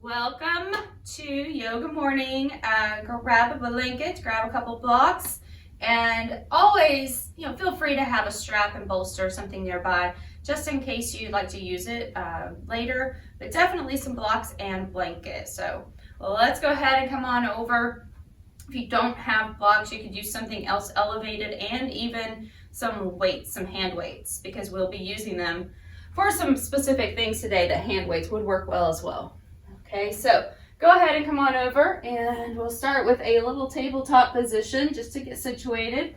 Welcome to Yoga Morning. Grab a blanket, grab a couple blocks, and always, feel free to have a strap and bolster or something nearby, just in case you'd like to use it later. But definitely some blocks and blanket. So let's go ahead and come on over. If you don't have blocks, you could use something else elevated, and even some weights, some hand weights, because we'll be using them for some specific things today that hand weights would work well as well. Okay, so go ahead and come on over, and we'll start with a little tabletop position just to get situated.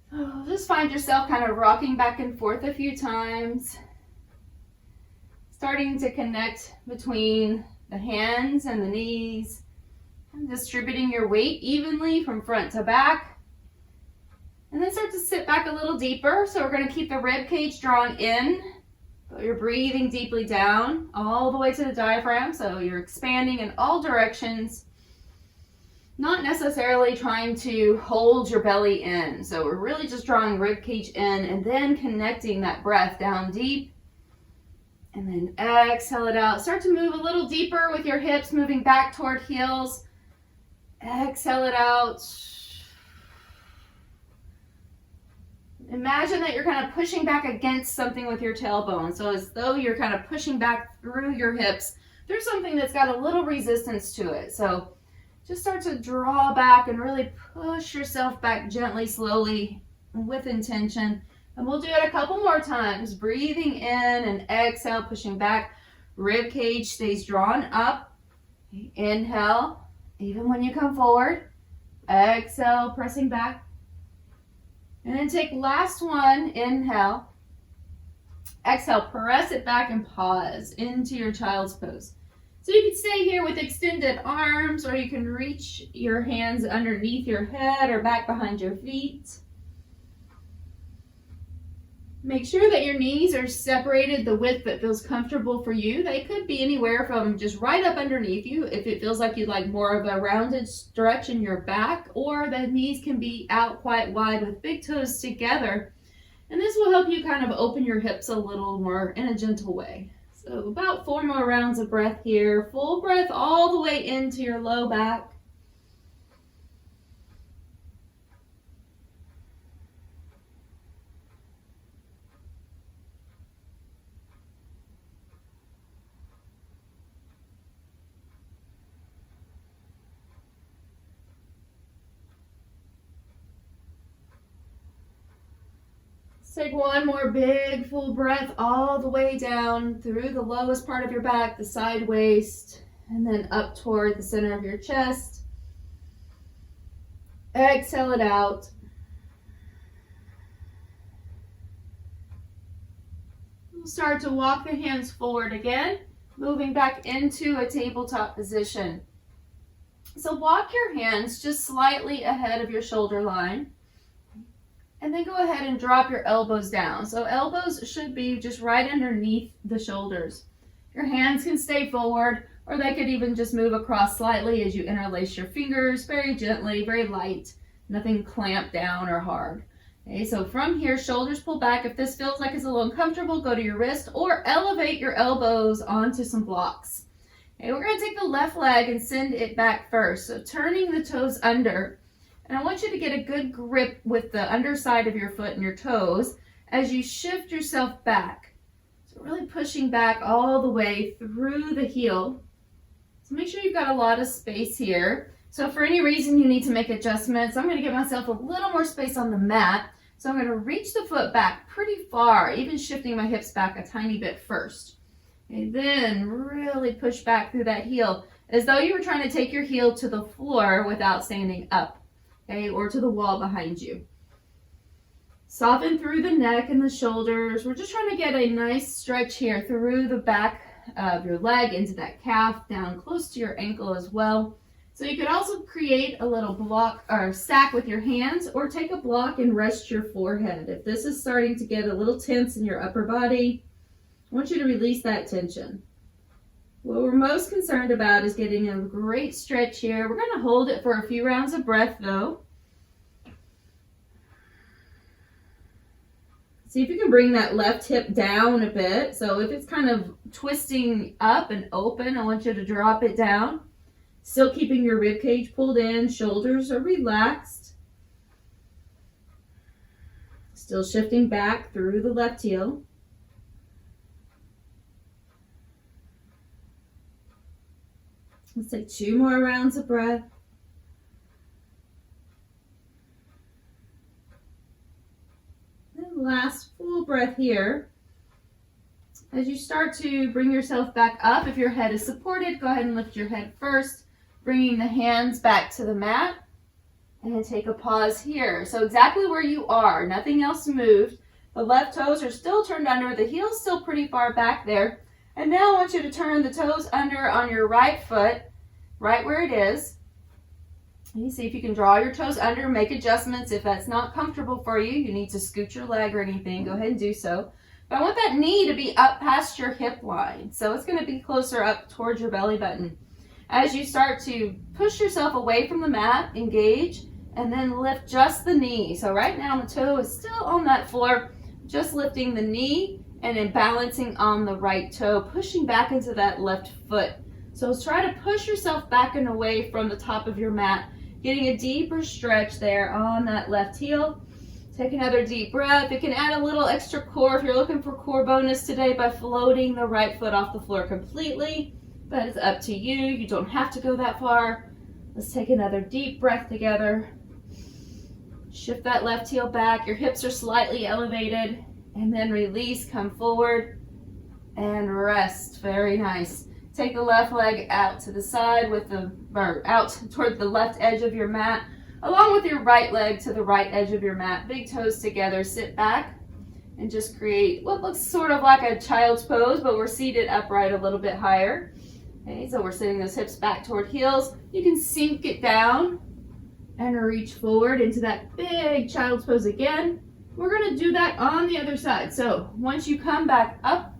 So just find yourself kind of rocking back and forth a few times, starting to connect between the hands and the knees, and distributing your weight evenly from front to back. And then start to sit back a little deeper. So we're going to keep the rib cage drawn in. But you're breathing deeply down all the way to the diaphragm, so you're expanding in all directions, not necessarily trying to hold your belly in. So we're really just drawing rib cage in and then connecting that breath down deep. And then exhale it out. Start to move a little deeper with your hips, moving back toward heels. Exhale it out. Imagine that you're kind of pushing back against something with your tailbone. So as though you're kind of pushing back through your hips. There's something that's got a little resistance to it. So just start to draw back and really push yourself back gently, slowly, with intention. And we'll do it a couple more times. Breathing in and exhale, pushing back. Rib cage stays drawn up. Inhale, even when you come forward. Exhale, pressing back. And then take last one, inhale. Exhale, press it back and pause into your child's pose. So you can stay here with extended arms, or you can reach your hands underneath your head or back behind your feet. Make sure that your knees are separated the width that feels comfortable for you. They could be anywhere from just right up underneath you if it feels like you'd like more of a rounded stretch in your back, or the knees can be out quite wide with big toes together. And this will help you kind of open your hips a little more in a gentle way. So about 4 more rounds of breath here. Full breath all the way into your low back. Take one more big full breath all the way down through the lowest part of your back, the side waist, and then up toward the center of your chest. Exhale it out. We'll start to walk the hands forward again, moving back into a tabletop position. So walk your hands just slightly ahead of your shoulder line. And then go ahead and drop your elbows down. So elbows should be just right underneath the shoulders. Your hands can stay forward, or they could even just move across slightly as you interlace your fingers, very gently, very light, nothing clamped down or hard. Okay, so from here, shoulders pull back. If this feels like it's a little uncomfortable, go to your wrist or elevate your elbows onto some blocks. Okay, we're going to take the left leg and send it back first. So turning the toes under. And I want you to get a good grip with the underside of your foot and your toes as you shift yourself back. So really pushing back all the way through the heel. So make sure you've got a lot of space here. So if for any reason you need to make adjustments, I'm going to give myself a little more space on the mat. So I'm going to reach the foot back pretty far, even shifting my hips back a tiny bit first. And then really push back through that heel as though you were trying to take your heel to the floor without standing up. Okay, or to the wall behind you. Soften through the neck and the shoulders. We're just trying to get a nice stretch here through the back of your leg into that calf, down close to your ankle as well. So you could also create a little block or stack with your hands, or take a block and rest your forehead. If this is starting to get a little tense in your upper body, I want you to release that tension. What we're most concerned about is getting a great stretch here. We're going to hold it for a few rounds of breath though. See if you can bring that left hip down a bit. So if it's kind of twisting up and open, I want you to drop it down. Still keeping your rib cage pulled in, shoulders are relaxed. Still shifting back through the left heel. Let's take 2 more rounds of breath. And last full breath here. As you start to bring yourself back up, if your head is supported, go ahead and lift your head first, bringing the hands back to the mat. And then take a pause here. So exactly where you are, nothing else moved. The left toes are still turned under, the heel's still pretty far back there. And now I want you to turn the toes under on your right foot, right where it is. You see if you can draw your toes under, make adjustments. If that's not comfortable for you, you need to scoot your leg or anything, go ahead and do so. But I want that knee to be up past your hip line. So it's going to be closer up towards your belly button. As you start to push yourself away from the mat, engage, and then lift just the knee. So right now the toe is still on that floor, just lifting the knee and then balancing on the right toe, pushing back into that left foot. So try to push yourself back and away from the top of your mat, getting a deeper stretch there on that left heel. Take another deep breath. You can add a little extra core if you're looking for core bonus today by floating the right foot off the floor completely, but it's up to you. You don't have to go that far. Let's take another deep breath together. Shift that left heel back. Your hips are slightly elevated, and then release, come forward and rest. Very nice. Take the left leg out to the side out toward the left edge of your mat, along with your right leg to the right edge of your mat. Big toes together. Sit back and just create what looks sort of like a child's pose, but we're seated upright a little bit higher. Okay, so we're sitting those hips back toward heels. You can sink it down and reach forward into that big child's pose again. We're going to do that on the other side. So once you come back up,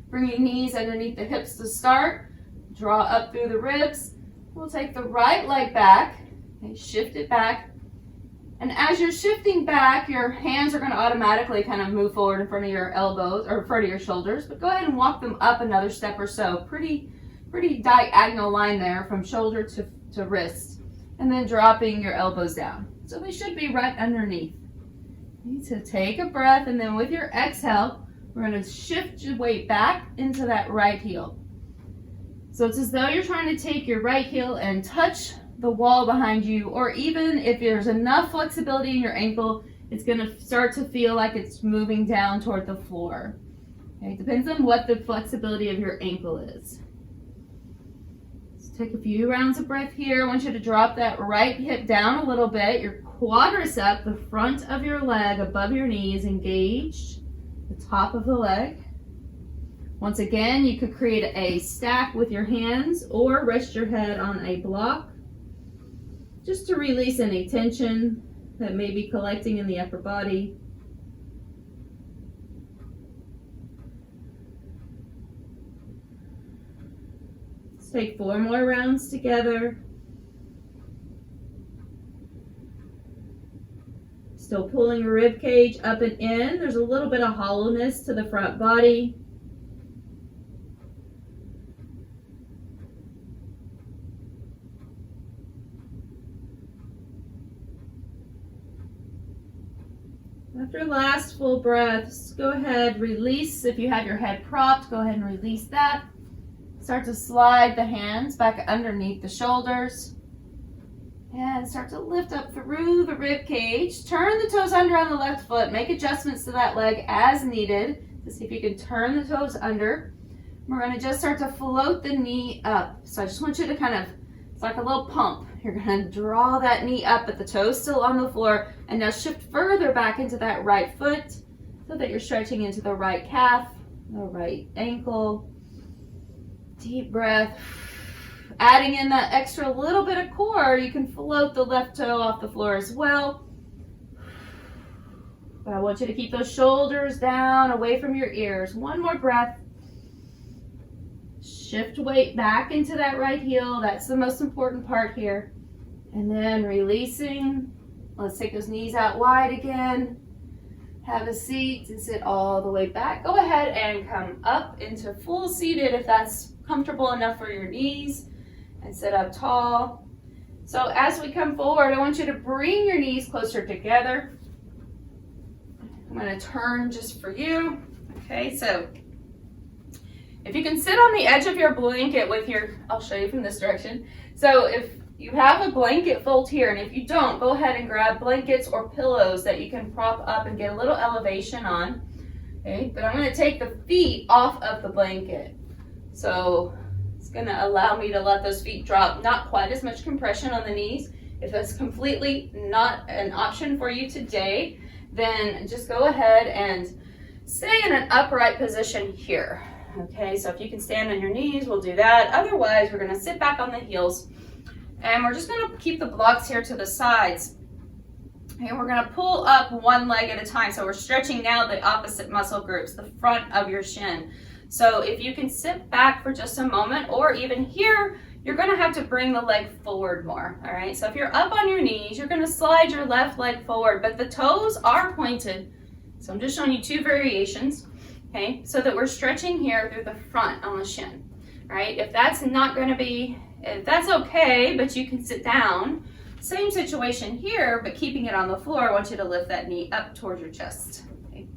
bring your knees underneath the hips to start. Draw up through the ribs. We'll take the right leg back. Okay, shift it back. And as you're shifting back, your hands are going to automatically kind of move forward in front of your elbows or in front of your shoulders. But go ahead and walk them up another step or so. Pretty diagonal line there from shoulder to wrist. And then dropping your elbows down. So they should be right underneath. Okay, so take a breath, and then with your exhale, we're going to shift your weight back into that right heel. So it's as though you're trying to take your right heel and touch the wall behind you, or even if there's enough flexibility in your ankle, it's going to start to feel like it's moving down toward the floor. Okay, it depends on what the flexibility of your ankle is. Take a few rounds of breath here. I want you to drop that right hip down a little bit. Your quadricep, the front of your leg above your knees, engaged, the top of the leg. Once again, you could create a stack with your hands or rest your head on a block just to release any tension that may be collecting in the upper body. Take 4 more rounds together. Still pulling your rib cage up and in. There's a little bit of hollowness to the front body. After last full breaths, go ahead, release. If you have your head propped, go ahead and release that. Start to slide the hands back underneath the shoulders and start to lift up through the rib cage. Turn the toes under on the left foot. Make adjustments to that leg as needed to see if you can turn the toes under. We're going to just start to float the knee up. So I just want you to kind of, it's like a little pump. You're going to draw that knee up, but the toes still on the floor, and now shift further back into that right foot so that you're stretching into the right calf, the right ankle. Deep breath. Adding in that extra little bit of core, you can float the left toe off the floor as well. But I want you to keep those shoulders down, away from your ears. One more breath. Shift weight back into that right heel. That's the most important part here. And then releasing. Let's take those knees out wide again. Have a seat and sit all the way back. Go ahead and come up into full seated if that's comfortable enough for your knees, and sit up tall. So as we come forward, I want you to bring your knees closer together. I'm going to turn just for you. Okay, so if you can sit on the edge of your blanket with your, I'll show you from this direction. So if you have a blanket fold here, and if you don't, go ahead and grab blankets or pillows that you can prop up and get a little elevation on. Okay, but I'm going to take the feet off of the blanket. So it's going to allow me to let those feet drop, not quite as much compression on the knees. If that's completely not an option for you today, then just go ahead and stay in an upright position here. Okay, so if you can stand on your knees, we'll do that. Otherwise, we're going to sit back on the heels, and we're just going to keep the blocks here to the sides. And we're going to pull up one leg at a time. So we're stretching now the opposite muscle groups, the front of your shin. So if you can sit back for just a moment, or even here, you're going to have to bring the leg forward more. All right, so if you're up on your knees, you're going to slide your left leg forward, but the toes are pointed. So I'm just showing you two variations, okay, so that we're stretching here through the front on the shin. All right, if that's not going to be, if that's okay, but you can sit down, same situation here, but keeping it on the floor, I want you to lift that knee up towards your chest. Okay?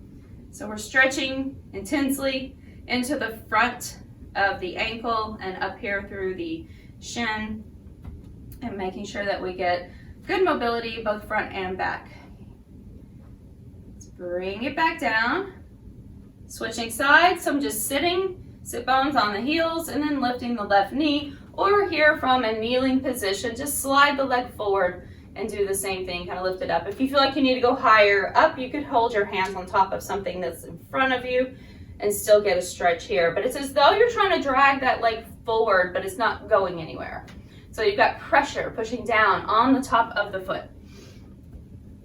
So we're stretching intensely into the front of the ankle and up here through the shin, and making sure that we get good mobility both front and back. Let's bring it back down. Switching sides, so I'm just sitting, sit bones on the heels, and then lifting the left knee, or here from a kneeling position, just slide the leg forward and do the same thing, kind of lift it up. If you feel like you need to go higher up, you could hold your hands on top of something that's in front of you and still get a stretch here. But it's as though you're trying to drag that leg forward, but it's not going anywhere. So you've got pressure pushing down on the top of the foot.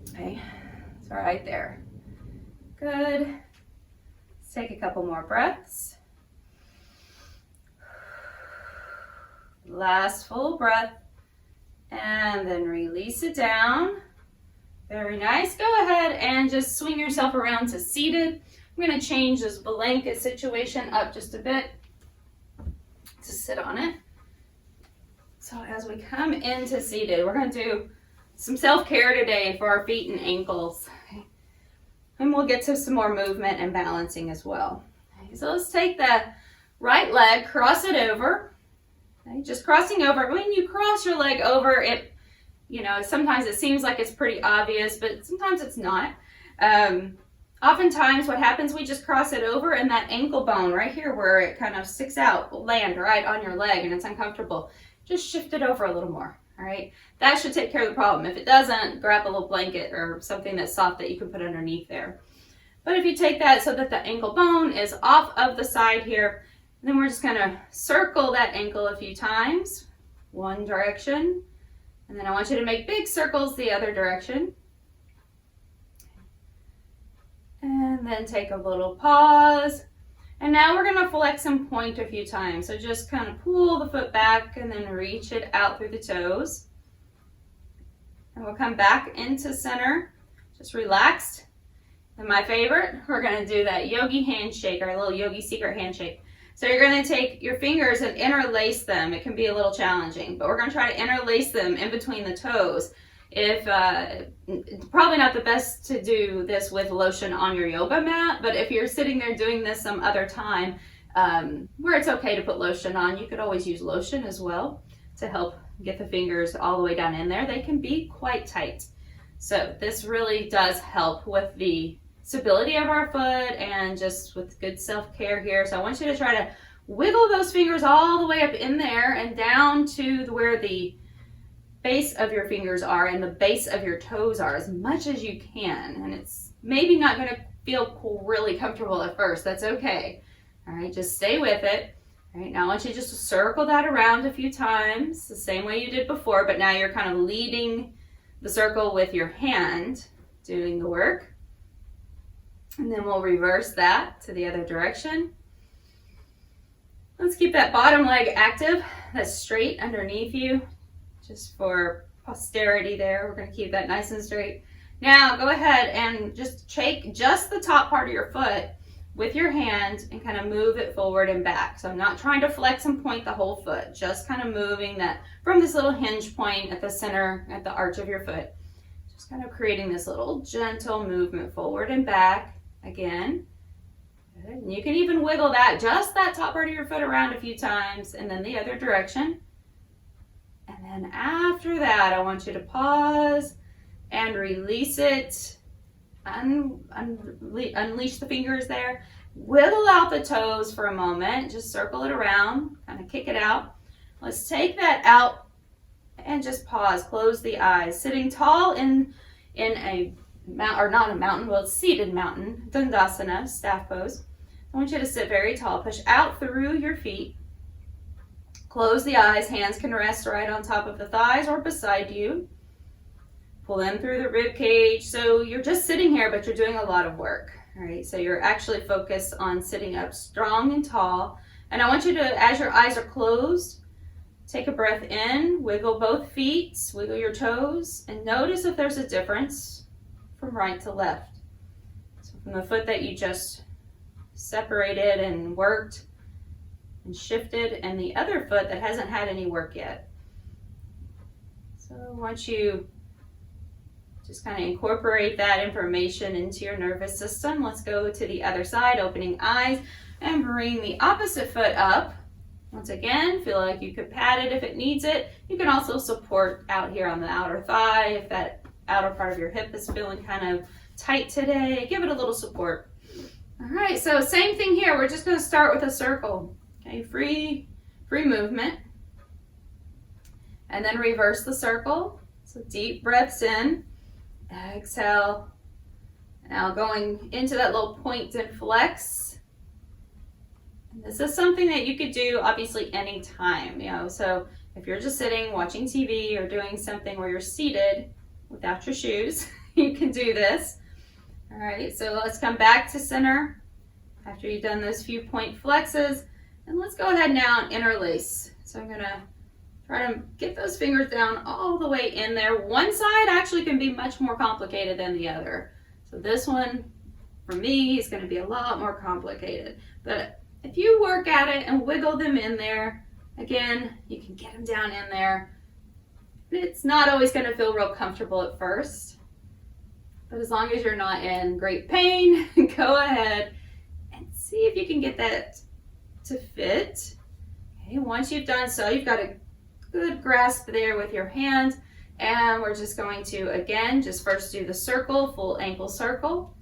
Okay, so right there. Good. Let's take a couple more breaths. Last full breath. And then release it down. Very nice. Go ahead and just swing yourself around to seated. I'm going to change this blanket situation up just a bit to sit on it. So as we come into seated, we're going to do some self-care today for our feet and ankles. Okay. And we'll get to some more movement and balancing as well. Okay. So let's take the right leg, cross it over. Okay. Just crossing over. When you cross your leg over, it, you know, sometimes it seems like it's pretty obvious, but sometimes it's not. Oftentimes what happens, we just cross it over, and that ankle bone right here where it kind of sticks out will land right on your leg, and it's uncomfortable. Just shift it over a little more, all right? That should take care of the problem. If it doesn't, grab a little blanket or something that's soft that you can put underneath there. But if you take that so that the ankle bone is off of the side here, then we're just gonna circle that ankle a few times, one direction, and then I want you to make big circles the other direction. And then take a little pause. And now we're going to flex and point a few times. So just kind of pull the foot back and then reach it out through the toes. And we'll come back into center, just relaxed. And my favorite, we're going to do that yogi handshake, our little yogi secret handshake. So you're going to take your fingers and interlace them. It can be a little challenging, but we're going to try to interlace them in between the toes. If it's probably not the best to do this with lotion on your yoga mat, but if you're sitting there doing this some other time where it's okay to put lotion on, you could always use lotion as well to help get the fingers all the way down in there. They can be quite tight. So this really does help with the stability of our foot and just with good self-care here. So I want you to try to wiggle those fingers all the way up in there and down to where the base of your fingers are and the base of your toes are as much as you can. And it's maybe not going to feel really comfortable at first. That's okay. All right, just stay with it. All right, now I want you just to circle that around a few times, the same way you did before, but now you're kind of leading the circle with your hand, doing the work. And then we'll reverse that to the other direction. Let's keep that bottom leg active. That's straight underneath you. Just for posterity there, we're going to keep that nice and straight. Now go ahead and just take just the top part of your foot with your hand and kind of move it forward and back. So I'm not trying to flex and point the whole foot, just kind of moving that from this little hinge point at the center, at the arch of your foot. Just kind of creating this little gentle movement forward and back again. Good. And you can even wiggle that, just that top part of your foot around a few times and then the other direction. And then after that, I want you to pause and release it. Unleash the fingers there. Wiggle out the toes for a moment. Just circle it around, kind of kick it out. Let's take that out and just pause. Close the eyes. Sitting tall in a mountain, or not a mountain, well, it's seated mountain, Dandasana, staff pose. I want you to sit very tall. Push out through your feet. Close the eyes. Hands can rest right on top of the thighs or beside you. Pull in through the rib cage. So you're just sitting here, but you're doing a lot of work. All right, so you're actually focused on sitting up strong and tall. And I want you to, as your eyes are closed, take a breath in, wiggle both feet, wiggle your toes, and notice if there's a difference from right to left. So from the foot that you just separated and worked and shifted, and the other foot that hasn't had any work yet. So once you just kind of incorporate that information into your nervous system, let's go to the other side, opening eyes, and bring the opposite foot up. Once again, feel like you could pat it if it needs it. You can also support out here on the outer thigh if that outer part of your hip is feeling kind of tight today. Give it a little support. All right, so same thing here. We're just going to start with a circle. Okay, free movement. And then reverse the circle. So deep breaths in. Exhale. Now going into that little point and flex. And this is something that you could do obviously anytime, so if you're just sitting watching TV or doing something where you're seated without your shoes, you can do this. All right, so let's come back to center after you've done those few point flexes, and let's go ahead now and interlace. So I'm gonna try to get those fingers down all the way in there. One side actually can be much more complicated than the other. So this one, for me, is gonna be a lot more complicated. But if you work at it and wiggle them in there, again, you can get them down in there. It's not always gonna feel real comfortable at first, but as long as you're not in great pain, go ahead and see if you can get that to fit. Okay, once you've done so, you've got a good grasp there with your hand, and we're just going to, again, just first do the circle, full ankle circle,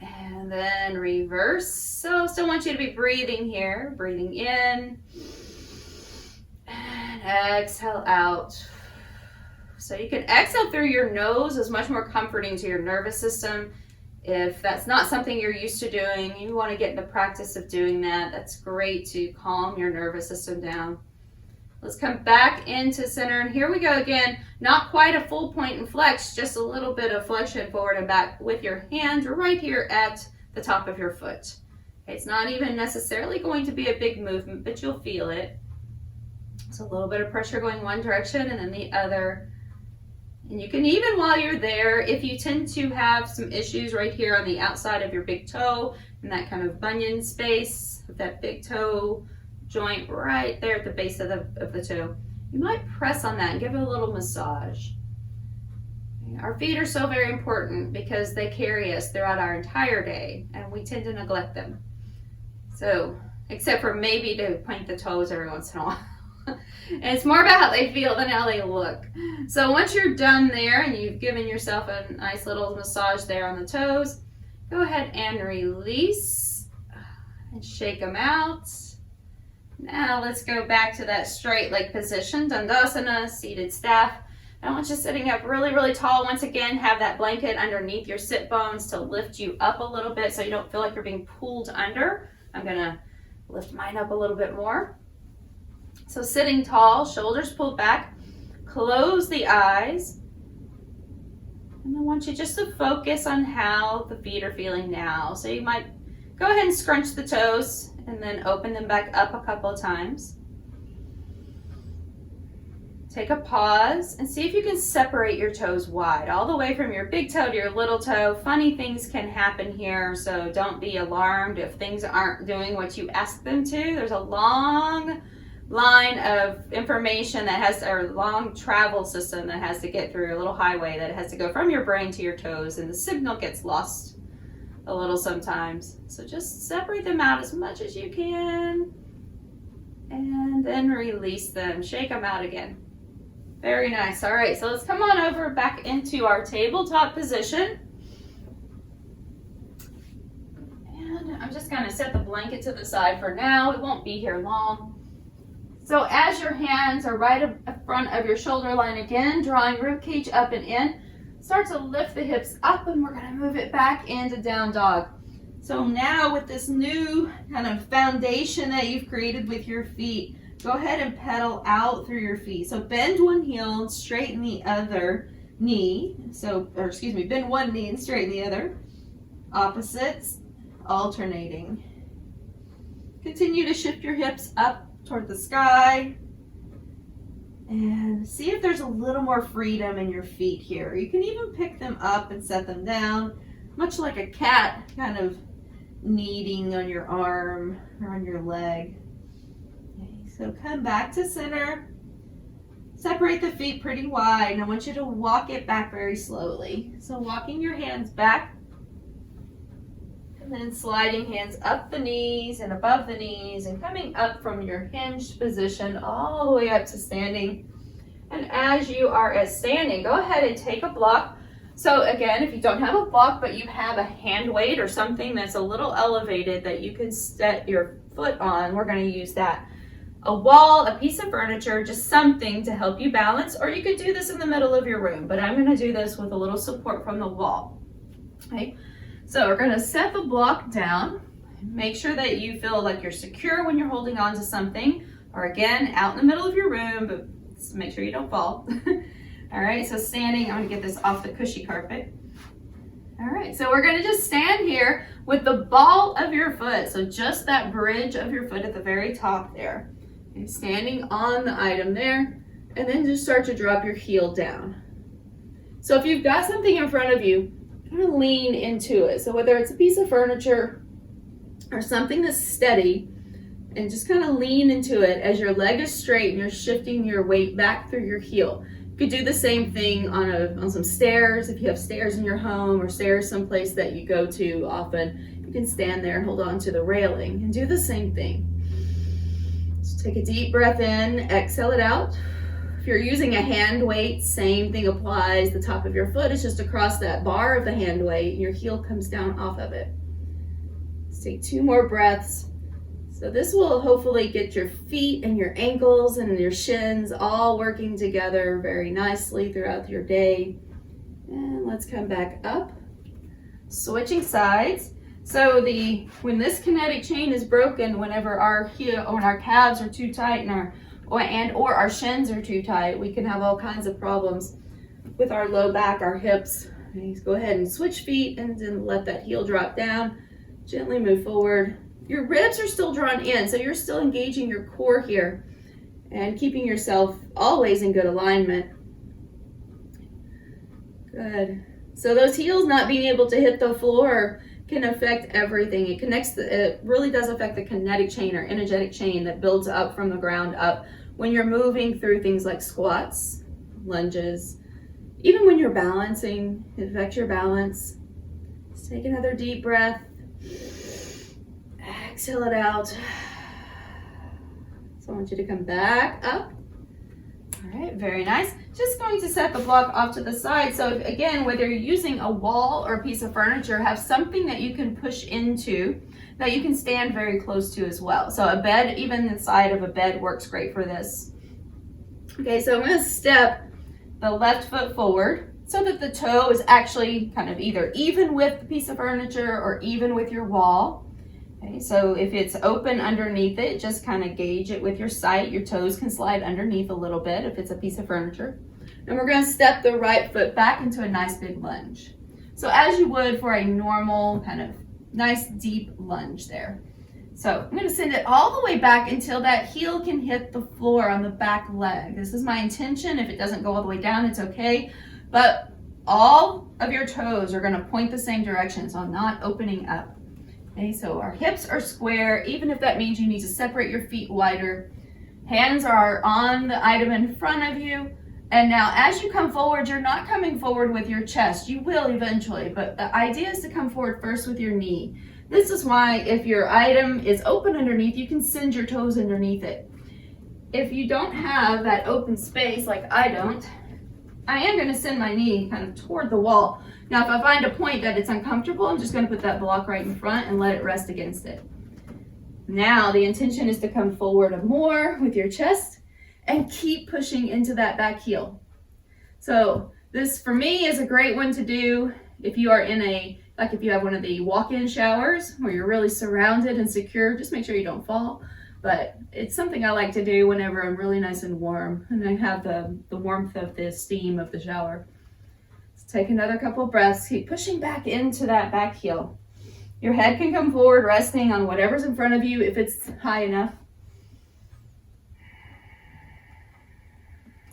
and then reverse. So still want you to be breathing here, breathing in, and exhale out. So you can exhale through your nose, is much more comforting to your nervous system. If that's not something you're used to doing, you want to get in the practice of doing that. That's great to calm your nervous system down. Let's come back into center, and here we go again. Not quite a full point and flex, just a little bit of flexion forward and back with your hand right here at the top of your foot. Okay, it's not even necessarily going to be a big movement, but you'll feel it. It's a little bit of pressure going one direction and then the other. And you can even, while you're there, if you tend to have some issues right here on the outside of your big toe, in that kind of bunion space, with that big toe joint right there at the base of the toe, you might press on that and give it a little massage. Our feet are so very important because they carry us throughout our entire day, and we tend to neglect them. So, except for maybe to point the toes every once in a while. And it's more about how they feel than how they look. So once you're done there and you've given yourself a nice little massage there on the toes, go ahead and release and shake them out. Now let's go back to that straight leg position, Dandasana, seated staff. I want you sitting up really, really tall. Once again, have that blanket underneath your sit bones to lift you up a little bit so you don't feel like you're being pulled under. I'm gonna lift mine up a little bit more. So sitting tall, shoulders pulled back, close the eyes. And I want you just to focus on how the feet are feeling now. So you might go ahead and scrunch the toes and then open them back up a couple of times. Take a pause and see if you can separate your toes wide, all the way from your big toe to your little toe. Funny things can happen here, so don't be alarmed if things aren't doing what you asked them to. There's a long line of information that has, or long travel system that has to get through, a little highway that has to go from your brain to your toes, and the signal gets lost a little sometimes. So just separate them out as much as you can, and then release them. Shake them out again. Very nice. All right, so let's come on over back into our tabletop position. And I'm just going to set the blanket to the side for now. It won't be here long. So as your hands are right in front of your shoulder line again, drawing rib cage up and in, start to lift the hips up, and we're going to move it back into down dog. So now with this new kind of foundation that you've created with your feet, go ahead and pedal out through your feet. So bend one heel and straighten the other knee. Bend one knee and straighten the other. Opposites, alternating. Continue to shift your hips up toward the sky. And see if there's a little more freedom in your feet here. You can even pick them up and set them down, much like a cat kind of kneading on your arm or on your leg. So come back to center, separate the feet pretty wide, and I want you to walk it back very slowly. So walking your hands back, and then sliding hands up the knees and above the knees, and coming up from your hinged position all the way up to standing. And as you are at standing, go ahead and take a block. So again, if you don't have a block, but you have a hand weight or something that's a little elevated that you can set your foot on, we're going to use that. A wall, a piece of furniture, just something to help you balance, or you could do this in the middle of your room, but I'm going to do this with a little support from the wall. Okay, so we're going to set the block down. Make sure that you feel like you're secure when you're holding on to something, or again, out in the middle of your room, but make sure you don't fall. All right, so standing, I'm going to get this off the cushy carpet. All right, so we're going to just stand here with the ball of your foot, so just that bridge of your foot at the very top there. Standing on the item there, and then just start to drop your heel down. So if you've got something in front of you, kind of lean into it. So whether it's a piece of furniture or something that's steady, and just kind of lean into it as your leg is straight and you're shifting your weight back through your heel. You could do the same thing on some stairs. If you have stairs in your home or stairs someplace that you go to often, you can stand there and hold on to the railing and do the same thing. Take a deep breath in, exhale it out. If you're using a hand weight, same thing applies. The top of your foot is just across that bar of the hand weight, and your heel comes down off of it. Let's take 2 more breaths. So this will hopefully get your feet and your ankles and your shins all working together very nicely throughout your day. And let's come back up. Switching sides. So when this kinetic chain is broken, whenever our heel or our calves are too tight or our shins are too tight, we can have all kinds of problems with our low back, our hips. Okay, so go ahead and switch feet and then let that heel drop down. Gently move forward. Your ribs are still drawn in, so you're still engaging your core here and keeping yourself always in good alignment. Good. So those heels not being able to hit the floor can affect everything. It really does affect the kinetic chain or energetic chain that builds up from the ground up when you're moving through things like squats, lunges, even when you're balancing, it affects your balance. Just take another deep breath. Exhale it out. So I want you to come back up. All right, very nice. Just going to set the block off to the side. So again, whether you're using a wall or a piece of furniture, have something that you can push into that you can stand very close to as well. So a bed, even the side of a bed works great for this. Okay, so I'm going to step the left foot forward so that the toe is actually kind of either even with the piece of furniture or even with your wall. Okay, so if it's open underneath it, just kind of gauge it with your sight. Your toes can slide underneath a little bit if it's a piece of furniture. And we're going to step the right foot back into a nice big lunge. So as you would for a normal kind of nice deep lunge there. So I'm going to send it all the way back until that heel can hit the floor on the back leg. This is my intention. If it doesn't go all the way down, it's okay. But all of your toes are going to point the same direction, so I'm not opening up. Okay, so our hips are square, even if that means you need to separate your feet wider. Hands are on the item in front of you. And now as you come forward, you're not coming forward with your chest. You will eventually, but the idea is to come forward first with your knee. This is why if your item is open underneath, you can send your toes underneath it. If you don't have that open space, like I don't, I am going to send my knee kind of toward the wall. Now, if I find a point that it's uncomfortable, I'm just going to put that block right in front and let it rest against it. Now, the intention is to come forward more with your chest and keep pushing into that back heel. So this, for me, is a great one to do if you are in a, like if you have one of the walk-in showers where you're really surrounded and secure. Just make sure you don't fall. But it's something I like to do whenever I'm really nice and warm and I have the warmth of the steam of the shower. So take another couple of breaths. Keep pushing back into that back heel. Your head can come forward, resting on whatever's in front of you if it's high enough.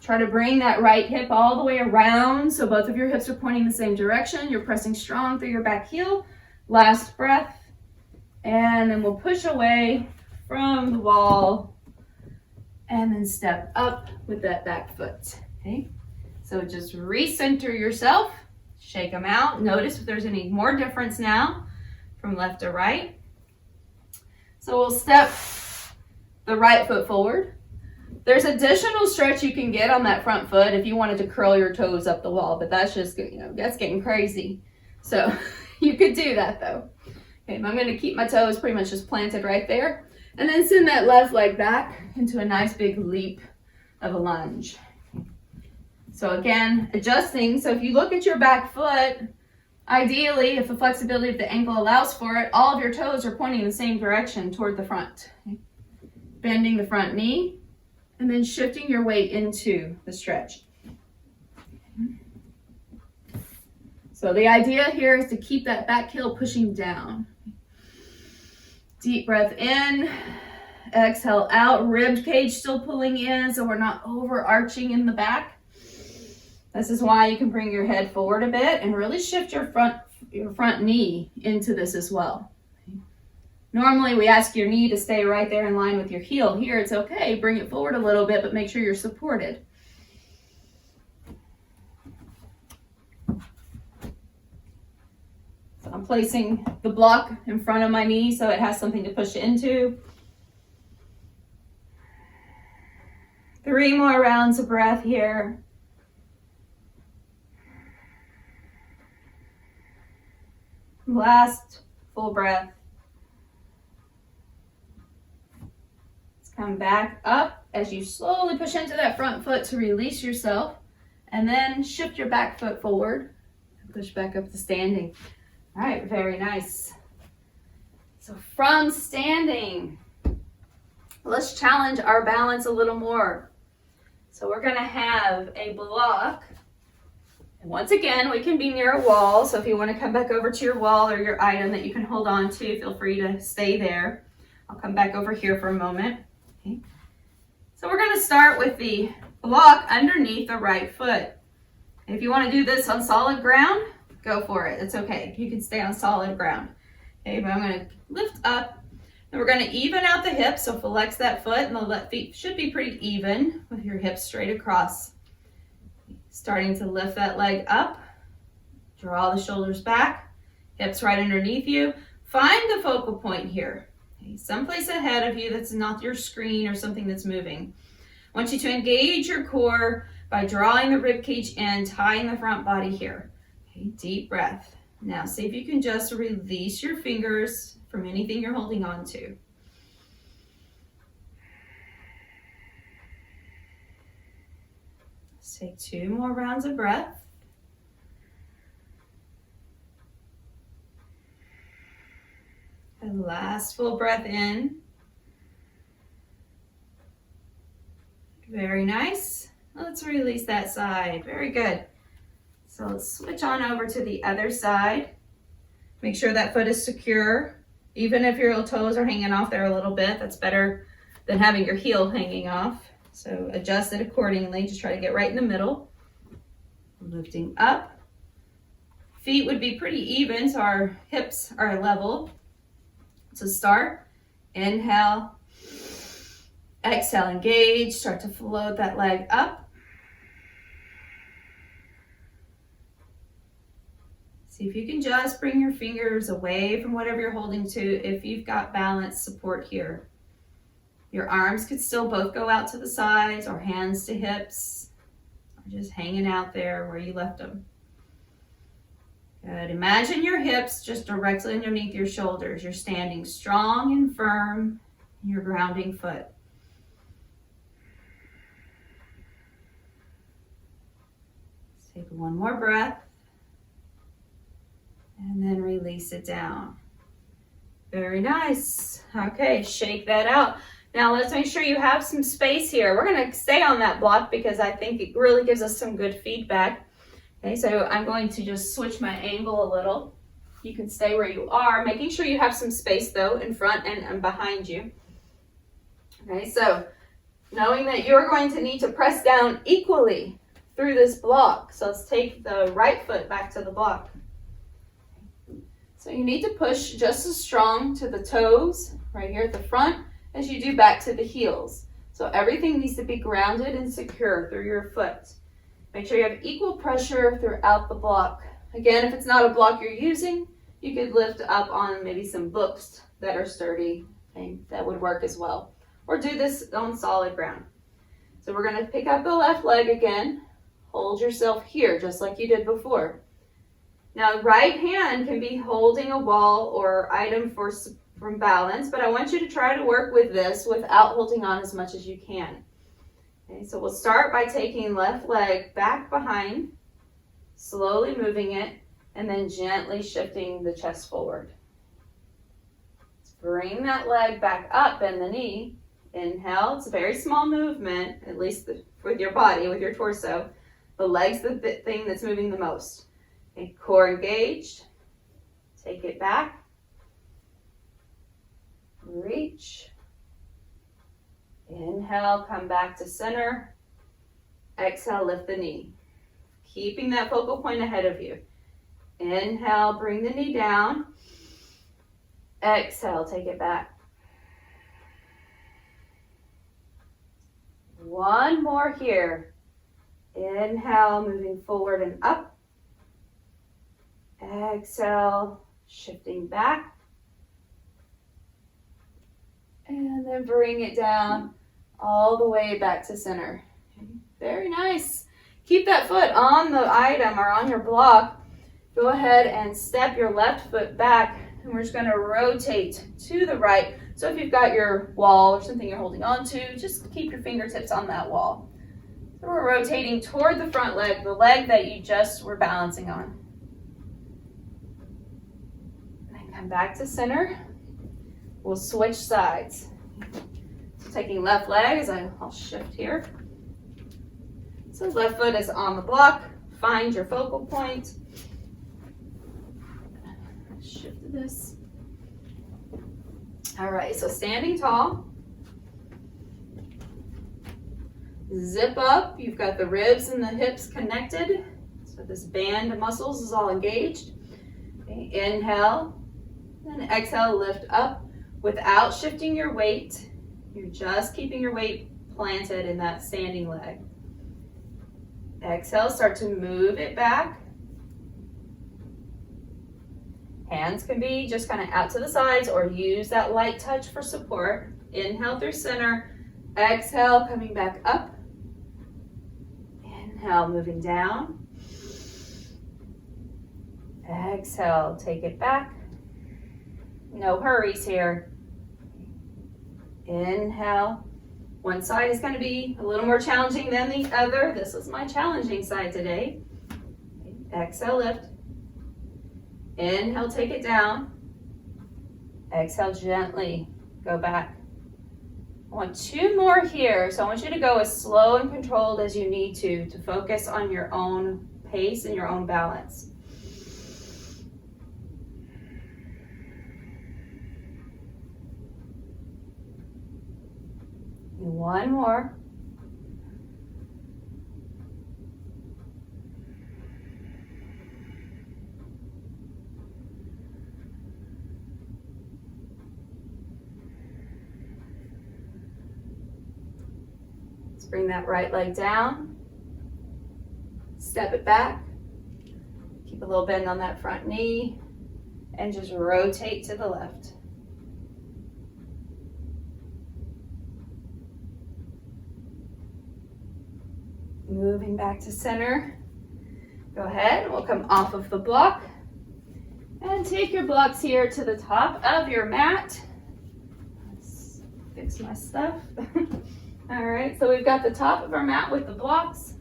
Try to bring that right hip all the way around so both of your hips are pointing the same direction. You're pressing strong through your back heel. Last breath. And then we'll push away from the wall and then step up with that back foot. Okay? So just recenter yourself. Shake them out. Notice if there's any more difference now from left to right. So we'll step the right foot forward. There's additional stretch you can get on that front foot if you wanted to curl your toes up the wall, but that's just, that's getting crazy. So you could do that though. Okay, I'm going to keep my toes pretty much just planted right there and then send that left leg back into a nice big leap of a lunge. So again, adjusting. So if you look at your back foot, ideally, if the flexibility of the ankle allows for it, all of your toes are pointing in the same direction toward the front. Okay. Bending the front knee. And then shifting your weight into the stretch. So the idea here is to keep that back heel pushing down. Deep breath in, exhale out, rib cage still pulling in so we're not overarching in the back. This is why you can bring your head forward a bit and really shift your front knee into this as well. Normally we ask your knee to stay right there in line with your heel. Here it's okay, bring it forward a little bit, but make sure you're supported. So I'm placing the block in front of my knee so it has something to push into. 3 more rounds of breath here. Last full breath. Come back up as you slowly push into that front foot to release yourself, and then shift your back foot forward and push back up to standing. All right, very nice. So from standing, let's challenge our balance a little more. So we're going to have a block. And once again, we can be near a wall. So if you want to come back over to your wall or your item that you can hold on to, feel free to stay there. I'll come back over here for a moment. Okay. So we're going to start with the block underneath the right foot. If you want to do this on solid ground, go for it. It's okay. You can stay on solid ground. Okay, but I'm going to lift up and we're going to even out the hips. So flex that foot and the left feet should be pretty even with your hips straight across. Starting to lift that leg up. Draw the shoulders back. Hips right underneath you. Find the focal point here. Someplace ahead of you that's not your screen or something that's moving. I want you to engage your core by drawing the rib cage in, tying the front body here. Okay, deep breath. Now see if you can just release your fingers from anything you're holding on to. Let's take 2 more rounds of breath. And last full breath in. Very nice. Let's release that side. Very good. So let's switch on over to the other side. Make sure that foot is secure. Even if your toes are hanging off there a little bit, that's better than having your heel hanging off. So adjust it accordingly. Just try to get right in the middle. Lifting up. Feet would be pretty even, so our hips are level. So start, inhale, exhale, engage. Start to float that leg up. See if you can just bring your fingers away from whatever you're holding to if you've got balance support here. Your arms could still both go out to the sides or hands to hips, or just hanging out there where you left them. Good. Imagine your hips just directly underneath your shoulders. You're standing strong and firm in your grounding foot. Let's take one more breath. And then release it down. Very nice. Okay, shake that out. Now let's make sure you have some space here. We're going to stay on that block because I think it really gives us some good feedback. Okay, so I'm going to just switch my angle a little. You can stay where you are, making sure you have some space though in front and behind you. Okay, so knowing that you're going to need to press down equally through this block. So let's take the right foot back to the block. So you need to push just as strong to the toes right here at the front as you do back to the heels. So everything needs to be grounded and secure through your foot. Make sure you have equal pressure throughout the block. Again, if it's not a block you're using, you could lift up on maybe some books that are sturdy. Okay, that would work as well. Or do this on solid ground. So we're going to pick up the left leg again. Hold yourself here just like you did before. Now, right hand can be holding a wall or item from balance, but I want you to try to work with this without holding on as much as you can. Okay, so we'll start by taking left leg back behind, slowly moving it, and then gently shifting the chest forward. Let's bring that leg back up, bend the knee. Inhale, it's a very small movement, at least with your body, with your torso. The leg's the thing that's moving the most. Okay, core engaged. Take it back. Reach. Inhale, come back to center. Exhale, lift the knee. Keeping that focal point ahead of you. Inhale, bring the knee down. Exhale, take it back. One more here. Inhale, moving forward and up. Exhale, shifting back. And then bring it down all the way back to center. Very nice. Keep that foot on the item or on your block. Go ahead and step your left foot back, and we're just going to rotate to the right. So if you've got your wall or something you're holding on to, just keep your fingertips on that wall. So we're rotating toward the front leg, the leg that you just were balancing on. And come back to center. We'll switch sides. So taking left leg, as I'll shift here. So left foot is on the block. Find your focal point. Shift this. All right, so standing tall. Zip up. You've got the ribs and the hips connected. So this band of muscles is all engaged. Okay, inhale. And exhale, lift up. Without shifting your weight, you're just keeping your weight planted in that standing leg. Exhale, start to move it back. Hands can be just kind of out to the sides or use that light touch for support. Inhale through center. Exhale, coming back up. Inhale, moving down. Exhale, take it back. No hurries here. Inhale. One side is going to be a little more challenging than the other. This is my challenging side today. Exhale, lift. Inhale, take it down. Exhale, gently go back. I want two more here, so I want you to go as slow and controlled as you need to focus on your own pace and your own balance. Do one more. Let's bring that right leg down. Step it back. Keep a little bend on that front knee. And just rotate to the left. Moving back to center. Go ahead, we'll come off of the block. And take your blocks here to the top of your mat. Let's fix my stuff. All right, so we've got the top of our mat with the blocks.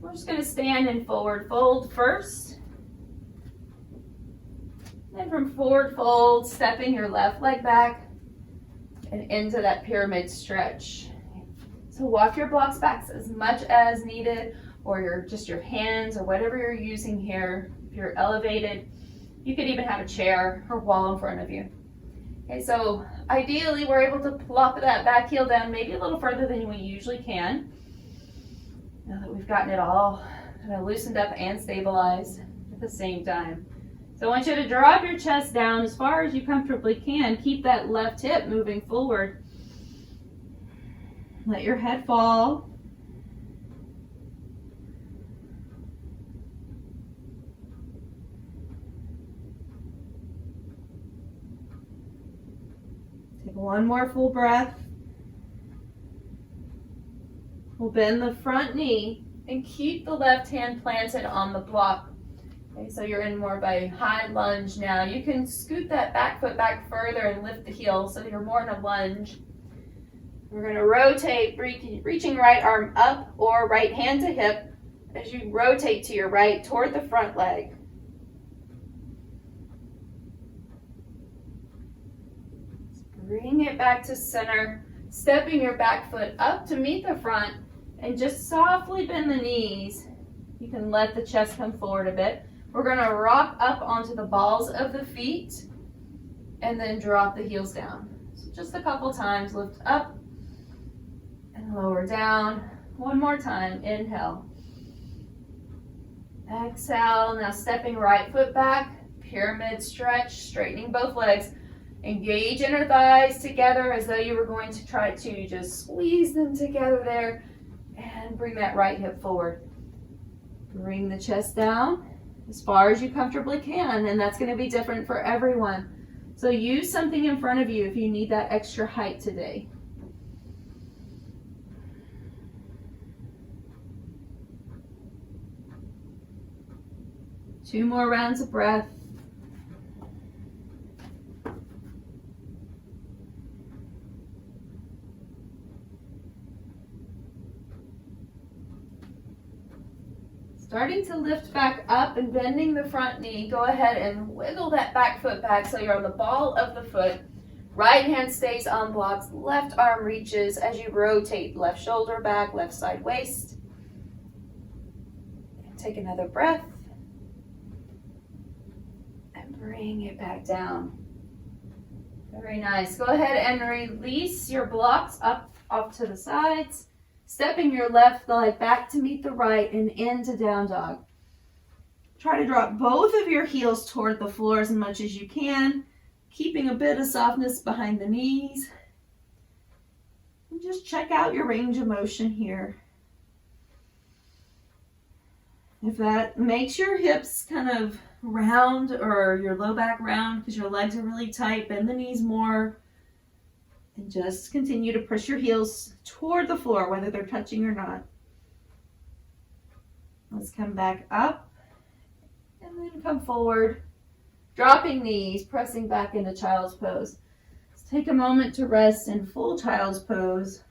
We're just gonna stand in forward fold first. And from forward fold, stepping your left leg back and into that pyramid stretch. So walk your blocks back as much as needed, or just your hands or whatever you're using here. If you're elevated, you could even have a chair or wall in front of you. Okay, so ideally we're able to plop that back heel down maybe a little further than we usually can. Now that we've gotten it all kind of loosened up and stabilized at the same time. So I want you to drop your chest down as far as you comfortably can. Keep that left hip moving forward. Let your head fall. Take one more full breath. We'll bend the front knee and keep the left hand planted on the block. Okay, so you're in more of a high lunge now. You can scoot that back foot back further and lift the heel so you're more in a lunge. We're going to rotate, reaching right arm up or right hand to hip as you rotate to your right toward the front leg. Bring it back to center, stepping your back foot up to meet the front and just softly bend the knees. You can let the chest come forward a bit. We're going to rock up onto the balls of the feet and then drop the heels down. So just a couple times, lift up and lower down. One more time, inhale. Exhale, now stepping right foot back, pyramid stretch, straightening both legs. Engage inner thighs together as though you were going to try to just squeeze them together there and bring that right hip forward. Bring the chest down as far as you comfortably can, and that's going to be different for everyone. So use something in front of you if you need that extra height today. Two more rounds of breath. Starting to lift back up and bending the front knee, go ahead and wiggle that back foot back so you're on the ball of the foot. Right hand stays on blocks, left arm reaches as you rotate left shoulder back, left side waist. And take another breath. And bring it back down. Very nice. Go ahead and release your blocks up off to the sides. Stepping your left leg back to meet the right and into down dog. Try to drop both of your heels toward the floor as much as you can, keeping a bit of softness behind the knees. And just check out your range of motion here. If that makes your hips kind of round or your low back round because your legs are really tight, bend the knees more. And just continue to push your heels toward the floor, whether they're touching or not. Let's come back up and then come forward, dropping knees, pressing back into child's pose. Let's take a moment to rest in full child's pose.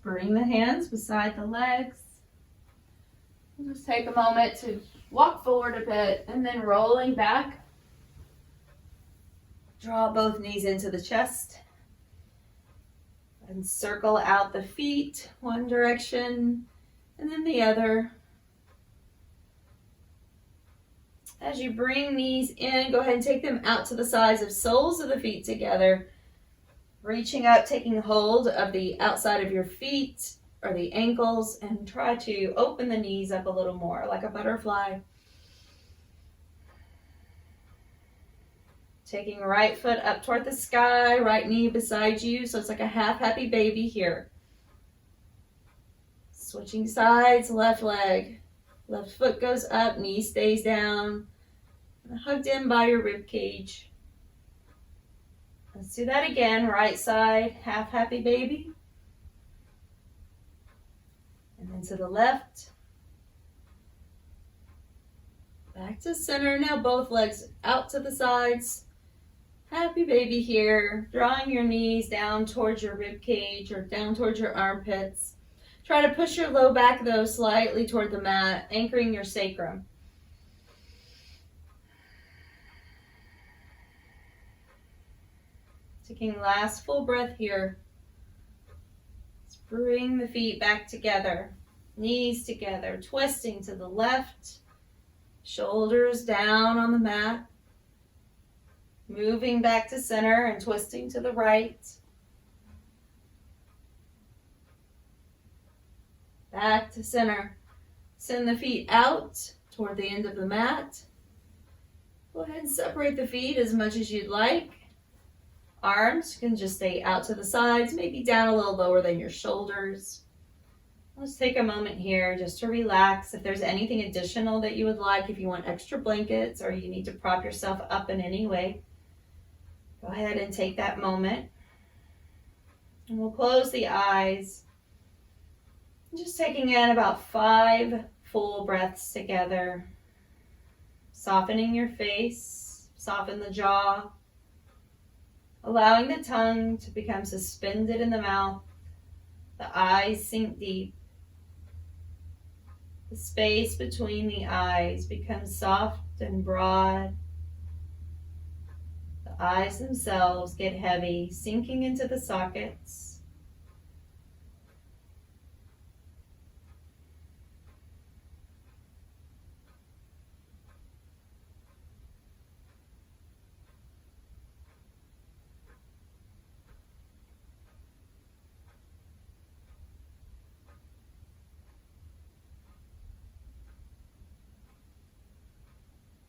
Bring the hands beside the legs. Just take a moment to walk forward a bit and then rolling back. Draw both knees into the chest. And circle out the feet one direction and then the other. As you bring knees in, go ahead and take them out to the sides of soles of the feet together. Reaching up, taking hold of the outside of your feet or the ankles, and try to open the knees up a little more like a butterfly. Taking right foot up toward the sky, right knee beside you, so it's like a half happy baby here. Switching sides, left leg. Left foot goes up, knee stays down. Hugged in by your rib cage. Let's do that again. Right side, half happy baby. And then to the left. Back to center. Now both legs out to the sides. Happy baby here. Drawing your knees down towards your rib cage or down towards your armpits. Try to push your low back though slightly toward the mat, anchoring your sacrum. Taking last full breath here. Let's bring the feet back together. Knees together, twisting to the left. Shoulders down on the mat. Moving back to center and twisting to the right. Back to center. Send the feet out toward the end of the mat. Go ahead and separate the feet as much as you'd like. Arms can just stay out to the sides, maybe down a little lower than your shoulders. Let's take a moment here just to relax. If there's anything additional that you would like, if you want extra blankets or you need to prop yourself up in any way, go ahead and take that moment. And we'll close the eyes. Just taking in about 5 full breaths together. Softening your face, soften the jaw. Allowing the tongue to become suspended in the mouth. The eyes sink deep. The space between the eyes becomes soft and broad. The eyes themselves get heavy, sinking into the sockets.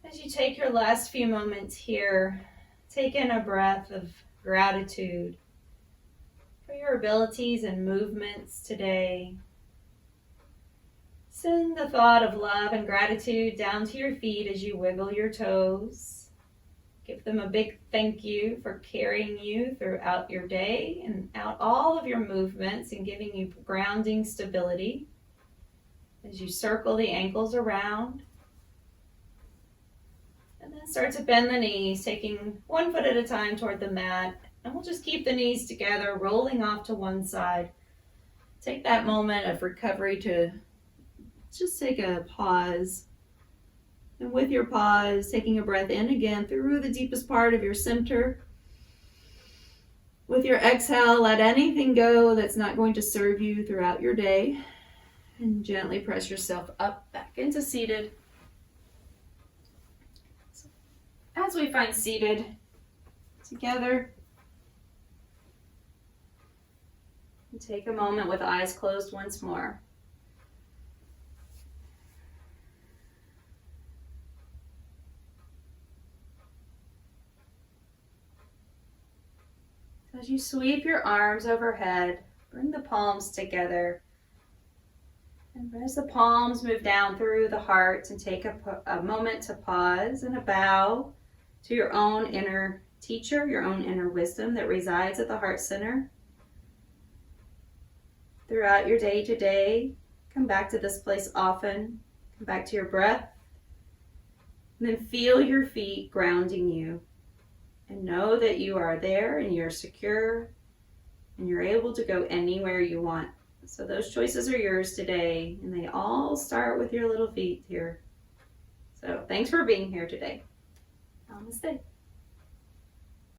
As you take your last few moments here, take in a breath of gratitude for your abilities and movements today. Send the thought of love and gratitude down to your feet as you wiggle your toes. Give them a big thank you for carrying you throughout your day and out all of your movements and giving you grounding stability. As you circle the ankles around. And then start to bend the knees, taking 1 foot at a time toward the mat. And we'll just keep the knees together, rolling off to one side. Take that moment of recovery to just take a pause. And with your pause, taking a breath in again through the deepest part of your center. With your exhale, let anything go that's not going to serve you throughout your day. And gently press yourself up back into seated. As we find seated together, and take a moment with eyes closed once more. As you sweep your arms overhead, bring the palms together. And as the palms move down through the heart, and take a moment to pause and a bow to your own inner teacher, your own inner wisdom that resides at the heart center. Throughout your day to day, come back to this place often. Come back to your breath. And then feel your feet grounding you. And know that you are there and you're secure and you're able to go anywhere you want. So those choices are yours today, and they all start with your little feet here. So thanks for being here today. Namaste.